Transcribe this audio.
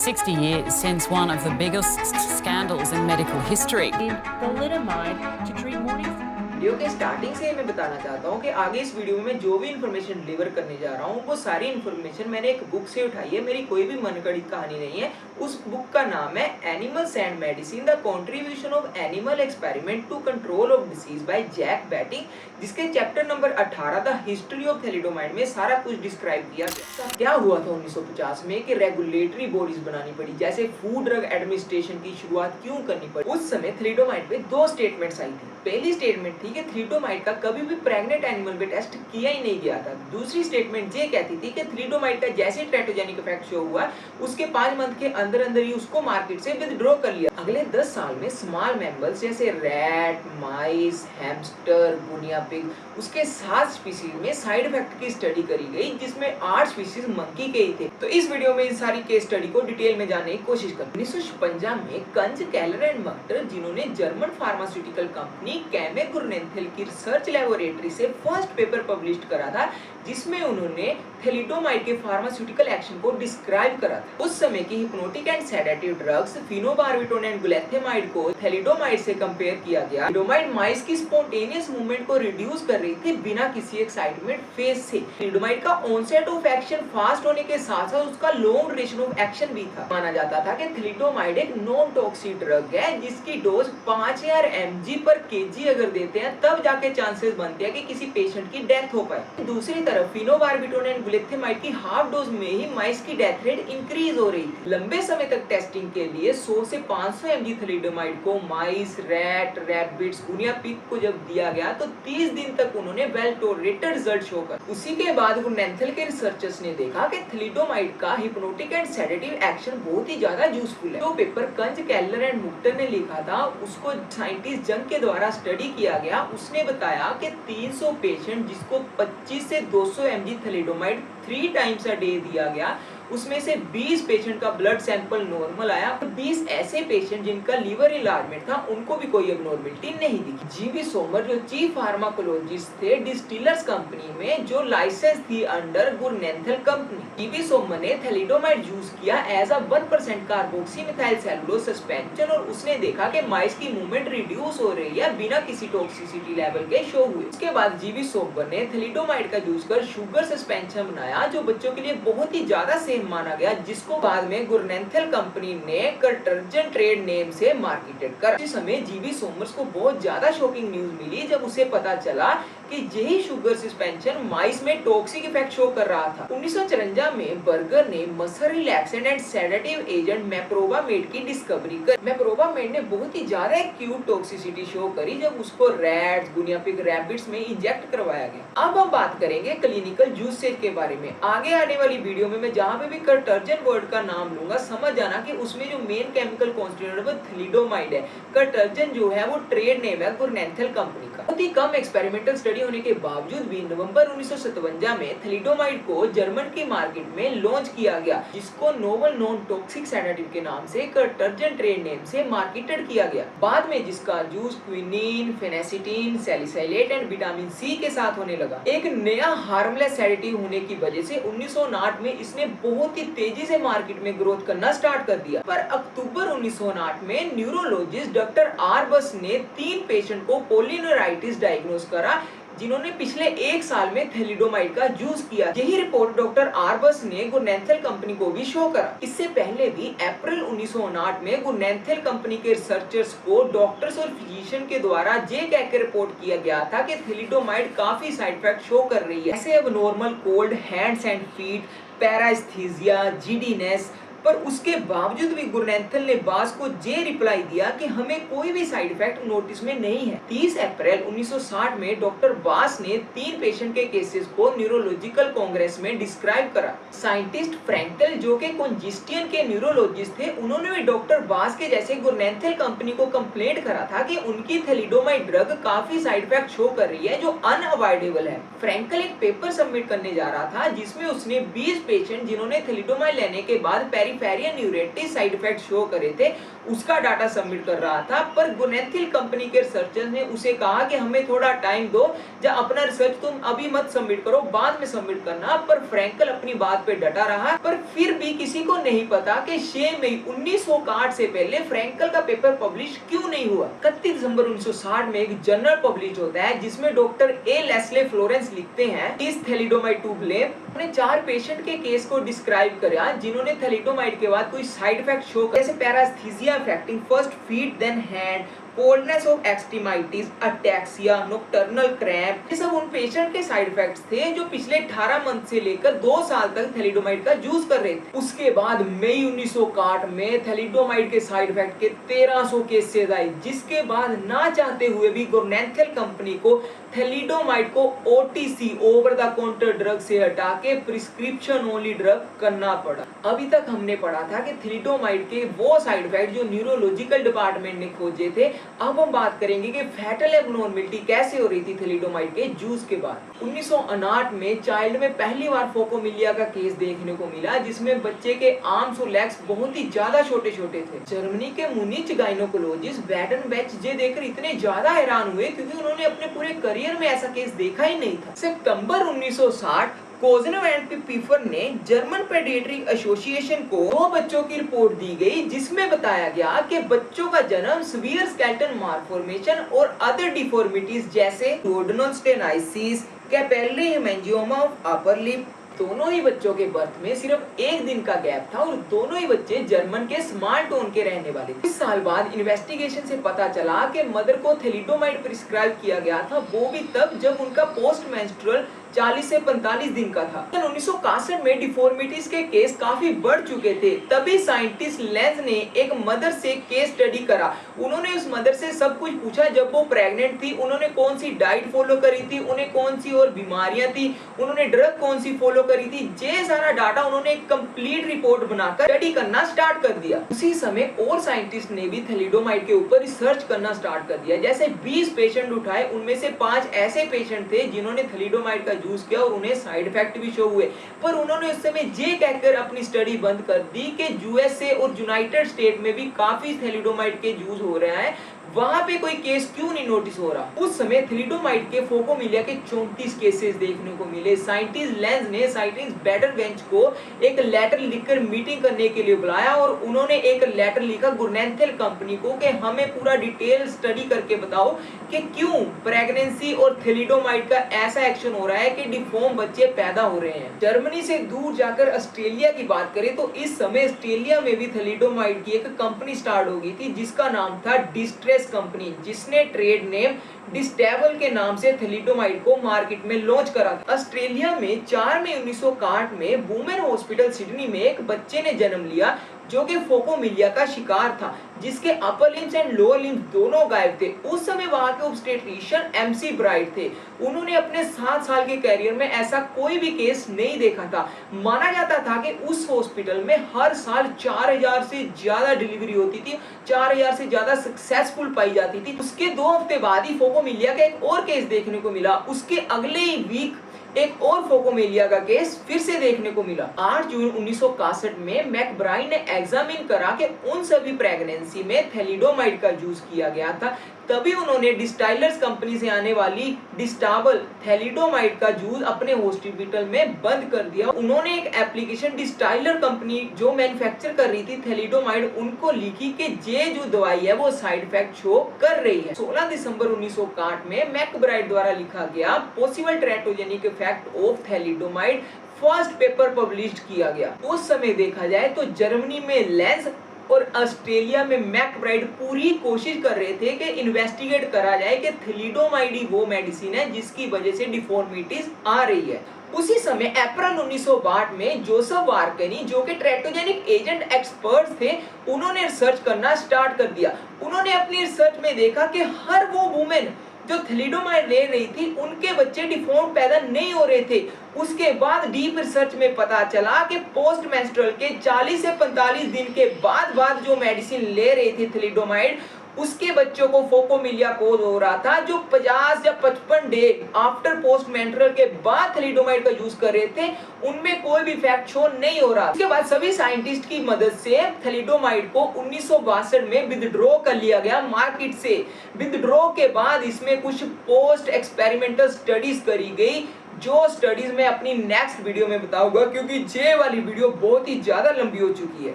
60 years since one of the biggest scandals in medical history. Thalidomide to treat morning. Video के starting से ही मैं बताना चाहता हूँ कि आगे इस वीडियो में मैं जो भी इन्फॉर्मेशन डिलीवर करने जा रहा हूँ वो सारी इन्फॉर्मेशन मैंने एक बुक से उठाई है। मेरी कोई भी मनगढ़ंत कहानी नहीं है। उस बुक का नाम है animals and medicine, the contribution of animal experiment to control of disease by Jack Botting, जिसके chapter number 18 the history of thalidomide में सारा कुछ डिस्क्राइब किया गया। क्या हुआ था 1950 में कि रेगुलेटरी बॉडीज बनानी पड़ी, जैसे फूड ड्रग एडमिनिस्ट्रेशन की शुरुआत क्यों करनी पड़ी। उस समय थैलिडोमाइड पे दो स्टेटमेंट्स आई थी। पहली स्टेटमेंट थी कि थैलिडोमाइड का कभी भी प्रेग्नेंट एनिमल पे टेस्ट किया ही नहीं गया था। दूसरी स्टेटमेंट ये कहती थी कि थैलिडोमाइड का जैसे टेराटोजेनिक इफेक्ट शो हुआ उसके 5 मंथ के अंदर अंदर ही उसको मार्केट से विथड्रॉ कर लिया। अगले 10 साल में स्मॉल मैमल्स जैसे रैट, माइस, हैमस्टर, गुनिया पिग, उसके 7 स्पीशीज में साइड इफेक्ट की स्टडी करी गई, जिसमें 8 स्पीशीज मंकी के ही थे। तो इस वीडियो में इन सारी केस स्टडी को डिटेल में जानने की कोशिश कर। 1956 में कंज, केलर एंड मक्टर, जिन्होंने जर्मन फार्मास्यूटिकल कंपनी कैमे गुर्नेंथल की रिसर्च लेबोरेटरी से फर्स्ट पेपर पब्लिश करा था, जिसमें उन्होंने थैलिडोमाइड के फार्मास्यूटिकल एक्शन को डिस्क्राइब करा था। उस समय की hypnotic and sedative drugs phenobarbitone and glutethimide को थैलिडोमाइड से कंपेयर किया गया। थैलिडोमाइड माइस की स्पॉन्टेनियस मूवमेंट को रिड्यूस कर रही थी बिना किसी एक्साइटमेंट फेज से। थैलिडोमाइड का ऑनसेट ऑफ एक्शन फास्ट होने के साथ साथ उसका लॉन्ग ड्यूरेशन ऑफ एक्शन भी था। माना जाता था कि थैलिडोमाइड एक नॉन टॉक्सिक ड्रग है, जिसकी डोज 5000 mg पर केजी अगर देते हैं तब जाके चांसेस बनते हैं कि किसी पेशेंट की डेथ हो पाए। दूसरी तरफ फिनोबार्बिटोन एंड ग्लैथेमाइड की हाफ डोज में ही माइस की डेथ रेट इंक्रीज हो रही थी। लंबे समय तक टेस्टिंग के लिए 100 से 500 mg थैलिडोमाइड को माइस, रैट, रैबिट्स, गुनिया पिग को जब दिया गया तो 30 दिन तक उन्होंने वेल टॉलरेटेड रिजल्ट शो कर। उसी के बाद गुर्नेंथल के रिसर्चर्स ने देखा कि थैलिडोमाइड का हिप्नोटिक एंड सेडेटिव एक्शन बहुत ही ज्यादा यूजफुल है। तो पेपर कंज, केलर एंड मुक्टर ने लिखा था, उसको साइंटिस्ट जंग के द्वारा स्टडी किया गया। उसने बताया कि 300 पेशेंट जिसको 25 से 200 mg thalidomide 3 times a day दिया गया, उसमें से 20 पेशेंट का ब्लड सैंपल नॉर्मल आया और 20 ऐसे पेशेंट जिनका लीवर इलाजमेंट था उनको भी कोई एबनॉर्मलिटी नहीं दिखी। जीवी सोमर जो चीफ फार्माकोलॉजिस्ट थे डिस्टिलर्स कंपनी में, जो लाइसेंस थी under Grunenthal company, G V Somer ने थैलिडोमाइड यूज किया as a 1% carboxy methyl cellulose suspension और उसने देखा कि माइस की मूवमेंट रिड्यूस हो रही है बिना किसी टॉक्सिसिटी लेवल के शो हुए। उसके बाद जीवी सोमर ने थैलिडोमाइड का यूज कर शुगर सस्पेंशन बनाया, जो बच्चों के लिए बहुत ही ज्यादा सेफ माना गया, जिसको बाद में गुर्नेंथल कंपनी ने कर्टर्जन ट्रेड नेम से मार्केटेड कर। इस समय जीवी सोमर्स को बहुत ज्यादा शॉकिंग न्यूज मिली जब उसे पता चला कि यही शुगर सस्पेंशन माइस में टॉक्सिक इफेक्ट शो कर रहा था। 1954 में बर्गर ने muscle relaxant and sedative agent meprobamate की डिस्कवरी कर। मेप्रोबामेड ने बहुत ही ज्यादा एक्यूट टॉक्सिसिटी शो करी जब उसको रैट्स, गुनिया पिग, रैबिट्स में इंजेक्ट करवाया गया। अब हम बात करेंगे क्लिनिकल यूसेज के बारे में। आगे आने वाली वीडियो में मैं जहाँ पे भी कर्टर्जन वर्ड का नाम लूंगा समझ जाना कि उसमें जो मेन केमिकल कॉन्स्टिट्यूएंट वो थैलिडोमाइड है। कर्टर्जन जो है वो ट्रेड नेम है गुर्नेंथल कंपनी का। बहुत ही कम एक्सपेरिमेंटल स्टडी होने के बावजूद भी नवंबर 1957 में थैलिडोमाइड को जर्मन की मार्केट में लॉन्च किया गया, जिसको नोवल नॉन टॉक्सिक सेडेटिव के नाम से कर्टर्जन ट्रेड नेम से मार्केटेड किया गया। बाद में जिसका use quinine, phenacetin, salicylate and vitamin C के साथ होने लगा। एक नया हार्मलेस सेडेटिव होने की वजह से 1959 में इसने बहुत ही तेजी से मार्केट में ग्रोथ करना स्टार्ट कर दिया। पर अक्टूबर 1959 में न्यूरोलॉजिस्ट डॉक्टर आरबस ने 3 पेशेंट को पोलिनेराइटिस डायग्नोज करा, जिन्होंने पिछले 1 साल में थैलिडोमाइड का यूज किया। यही रिपोर्ट डॉक्टर आरबस ने गुर्नेंथल कंपनी को भी शो करा। इससे पहले भी अप्रैल 1959 में गुर्नेंथल कंपनी के रिसर्चर्स को डॉक्टर्स और फिजिशियन के द्वारा ये कहकर रिपोर्ट किया गया था कि थैलिडोमाइड काफी साइड इफेक्ट शो कर रही है, ऐसे अब normal cold, hands and feet, paraesthesia, giddiness. पर उसके बावजूद भी गुर्नेंथल ने बास को जे रिप्लाई दिया कि हमें कोई भी साइड इफेक्ट नोटिस में नहीं है। 30 अप्रैल 1960 में डॉक्टर बास ने 3 पेशेंट के केसेस को न्यूरोलॉजिकल कांग्रेस में डिस्क्राइब करा। साइंटिस्ट फ्रैंकल, जो के कॉन्जिस्टियन के न्यूरोलॉजिस्ट थे, उन्होंने भी डॉक्टर बास के जैसे गुर्नेंथल कंपनी को कंप्लेंट करा था कि उनकी थैलिडोमाइड ड्रग काफी साइड इफेक्ट शो कर रही है जो अनअवॉइडेबल है। फ्रैंकल एक पेपर सबमिट करने जा रहा था जिसमें उसने 20 पेशेंट जिन्होंने थैलिडोमाइड लेने के बाद peripheral neuritis side effect show करे थे, उसका डाटा सबमिट कर रहा था। पर गुनेथिल कंपनी के रिसर्चर्स ने उसे कहा कि हमें थोड़ा टाइम दो, या अपना रिसर्च तुम अभी मत सबमिट करो, बाद में सबमिट करना। पर फ्रैंकल अपनी बात पे डटा रहा। पर फिर भी किसी को नहीं पता कि 6 मई 1961 से पहले फ्रैंकल का पेपर पब्लिश क्यों नहीं हुआ। 31 दिसंबर 1960 में एक जर्नल पब्लिश होता है जिसमें डॉक्टर ए लेस्ले फ्लोरेंस लिखते हैं इस थैलिडोमाइड टू ब्लेम। अपने 4 पेशेंट के केस को डिस्क्राइब करा जिन्होंने थैलिडोमाइड के बाद कोई साइड इफेक्ट शो करे, जैसे paraesthesia affecting first feet then hand, coldness of extremities, ataxia, nocturnal cramp. ये सब उन पेशेंट के साइड इफेक्ट्स थे जो पिछले 18 मंथ से लेकर 2 साल तक थैलिडोमाइड का यूज कर रहे थे। उसके बाद मई 1961 में थैलिडोमाइड के साइड इफेक्ट के 1300 केसेस आए, जिसके बाद ना चाहते हुए भी गुनेथिल कंपनी को थैलिडोमाइड को OTC over the counter drug से हटा के प्रिस्क्रिप्शन ओनली ड्रग करना पड़ा। अभी तक हमने पढ़ा था कि थैलिडोमाइड के वो साइड इफेक्ट जो न्यूरोलॉजिकल डिपार्टमेंट ने खोजे थे। अब हम बात करेंगे कि फैटल एब्नॉर्मलिटी कैसे हो रही थी थैलिडोमाइड के यूज के बाद। 1959 में चाइल्ड में पहली बार फोकोमिलिया का केस देखने को मिला, जिसमें बच्चे के आर्म्स और लेग्स बहुत ही ज्यादा छोटे छोटे थे। जर्मनी के मुनिच गायनोकोलॉजिस्ट वेडनबेच जे देखकर इतने ज्यादा हैरान हुए क्योंकि उन्होंने अपने पूरे करियर में ऐसा केस देखा ही नहीं था। सितंबर 1960 कोजनेव एंड पीफर ने जर्मन पेडियाट्रिक एसोसिएशन को 2 बच्चों की रिपोर्ट दी गई, जिसमें बताया गया कि बच्चों का जन्म सीवियर स्केलेटल मालफॉर्मेशन और अदर डिफॉर्मिटीज जैसे duodenal stenosis, capillary haemangioma of upper lip. दोनों ही बच्चों के बर्थ में सिर्फ 1 दिन का गैप था और दोनों ही बच्चे जर्मन के स्मॉल टाउन के रहने वाले थे। 20 साल बाद इन्वेस्टिगेशन से पता चला कि मदर को थैलिडोमाइड प्रिस्क्राइब किया गया था, वो भी तब जब उनका पोस्ट मेंस्ट्रुअल 40 से 45 दिन का था। 1961 में डिफॉर्मिटीज के केस काफी बढ़ चुके थे। तभी साइंटिस्ट लेंज ने एक मदर से केस स्टडी करा। उन्होंने उस मदर से सब कुछ पूछा, जब वो प्रेग्नेंट थी उन्होंने कौन सी डाइट फॉलो करी थी, उन्हें कौन सी और बीमारियां थी, उन्होंने ड्रग कौन सी फॉलो करी थी। ये सारा डाटा उन्होंने एक कंप्लीट रिपोर्ट बनाकर स्टडी करना स्टार्ट कर दिया। उसी समय और साइंटिस्ट ने भी थैलिडोमाइड के ऊपर रिसर्च करना स्टार्ट कर दिया। जैसे 20 पेशेंट उठाए, उनमें से 5 ऐसे पेशेंट थे जिन्होंने थैलिडोमाइड का यूज किया और उन्हें साइड इफेक्ट भी शो हुए। पर उन्होंने उस समय ये कहकर अपनी स्टडी बंद कर दी कि यूएसए और यूनाइटेड स्टेट में भी काफी थैलिडोमाइड के यूज हो रहे हैं, वहां पे कोई केस क्यों नहीं नोटिस हो रहा। उस समय थैलिडोमाइड के फोकोमिलिया के 34 केसेस देखने को मिले। साइंटिस्ट लेंज ने साइंटिस्ट बेटरबेंच को एक लेटर लिखकर मीटिंग करने के लिए बुलाया और उन्होंने एक लेटर लिखा गुनेथिल कंपनी को कि हमें पूरा डिटेल स्टडी करके बताओ कि क्यों प्रेगनेंसी और थैलिडोमाइड का ऐसा एक्शन हो रहा है कि डिफॉर्म बच्चे पैदा हो रहे हैं। जर्मनी से दूर जाकर ऑस्ट्रेलिया की बात करें तो इस समय ऑस्ट्रेलिया में भी थैलिडोमाइड की एक कंपनी स्टार्ट हो गई थी जिसका नाम था डिस्ट्रेस कंपनी, जिसने ट्रेड नेम डिस्टेबल के नाम से थैलिडोमाइड को मार्केट में लॉन्च करा था। ऑस्ट्रेलिया में 4 मई 1961 में वुमेन हॉस्पिटल सिडनी में एक बच्चे ने जन्म लिया जो कि फोकोमिलिया का शिकार था, जिसके upper limbs and lower limbs दोनों गायब थे। उस समय वहां के ऑब्स्टेट्रिशियन एमसी ब्राइट थे। उन्होंने अपने 7 साल के करियर में ऐसा कोई भी केस नहीं देखा था। माना जाता था कि उस हॉस्पिटल में हर साल 4000 से ज्यादा डिलीवरी होती थी, 4000 से ज्यादा सक्सेसफुल पाई जाती थी। उसके 2 हफ्ते बाद ही फोकोमिलिया का एक और केस देखने को मिला। उसके अगले ही वीक एक और फोकोमिलिया का केस फिर से देखने को मिला। 8 जून 1961 में मैकब्राइन ने एग्जामिन करा कि उन सभी प्रेगनेंसी में थैलिडोमाइड का यूज किया गया था। तभी उन्होंने डिस्टाइलर्स कंपनी से आने वाली डिस्टाबल थैलिडोमाइड का यूज अपने हॉस्पिटल में बंद कर दिया। उन्होंने एक एप्लीकेशन डिस्टाइलर कंपनी जो मैन्युफैक्चर कर रही थी थैलिडोमाइड उनको लिखी कि ये जो दवाई है वो साइड इफेक्ट शो कर रही है। 16 दिसंबर 1961 में मैकब्राइड द्वारा लिखा गया possible teratogenic effect of thalidomide first paper publish किया गया। उस समय देखा जाए तो जर्मनी में लेंज और ऑस्ट्रेलिया में मैकब्राइड पूरी कोशिश कर रहे थे कि इन्वेस्टिगेट करा जाए कि थैलिडोमाइड ही वो मेडिसिन है जिसकी वजह से डिफॉर्मिटीज आ रही है। उसी समय अप्रैल 1962 में जोसेफ वार्कनी जो कि टेराटोजेनिक एजेंट एक्सपर्ट थे, उन्होंने रिसर्च करना स्टार्ट कर दिया। उन्होंने अपनी रिसर्च में देखा कि हर वो वुमेन जो थैलिडोमाइड ले रही थी उनके बच्चे डिफॉर्म पैदा नहीं हो रहे थे। उसके बाद डीप रिसर्च में पता चला कि पोस्ट मेंस्ट्रुअल के 40 से 45 दिन के बाद जो मेडिसिन ले रहे थे थैलिडोमाइड, उसके बच्चों को फोकोमिलिया कोज हो रहा था, जो 50 या 55 डे आफ्टर पोस्ट मेंस्ट्रुअल के बाद थैलिडोमाइड का यूज कर रहे थे, उनमें कोई भी इफेक्ट शो नहीं हो रहा। उसके बाद सभी साइंटिस्ट की मदद से थैलिडोमाइड को 1962 में विथड्रॉ कर लिया गया मार्केट से। विथड्रॉ के बाद इसमें कुछ पोस्ट एक्सपेरिमेंटल स्टडीज करी गई, जो स्टडीज मैं अपनी नेक्स्ट वीडियो में बताऊंगा, क्योंकि ये वाली वीडियो बहुत ही ज्यादा लंबी हो चुकी है।